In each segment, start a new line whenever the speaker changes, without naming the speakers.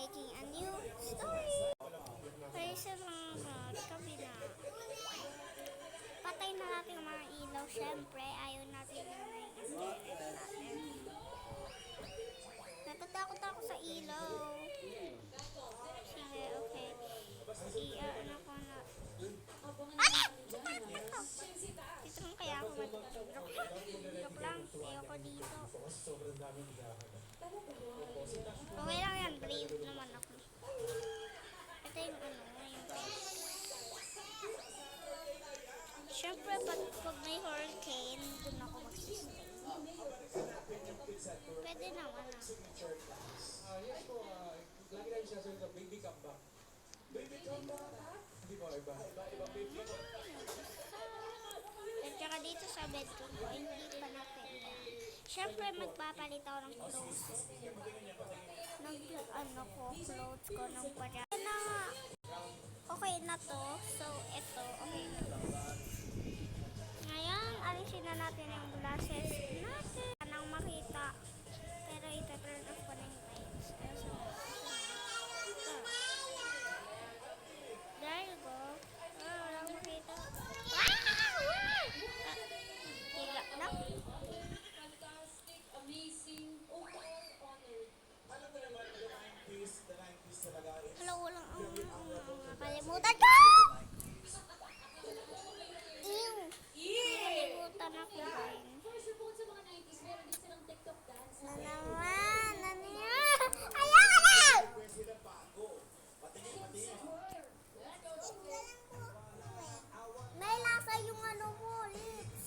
making a new story. Kaya sa mga kabila. Patay na natin yung mga ilaw. Siyempre, ayaw natin yung internet natin. Natatakot ako sa ilaw. Sige, okay. Ano ko na. Ah! Ito! Dito lang kaya ako mag-joke lang. Ayoko dito. Okay lang yan. Brave naman ako. Ito yung yung siyempre, pag may hurricane, dun ako magsistay. Pwede naman
Yes po, lagi namin siya sa baby comeback. Baby comeback? Hindi ba iba? Iba baby.
At saka dito sa bedroom ko, hindi pa na pwede. Siyempre, magpapalit ako ng clothes. Clothes ko ng para. Okay na to. So, ito, okay na to. Ngayon, alisin na natin yung glasses natin. Anong makita. Pero ito-turn off ko na yung lights. So, ito. There you go. Walang makita. Higa na. Hello, walang nakalimutan ko! Nakalimutan ako rin. Na naman! Ayoko na! May lasa yung mo, lips.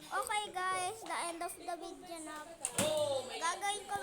Okay guys, the end of the video na. Gagawin ko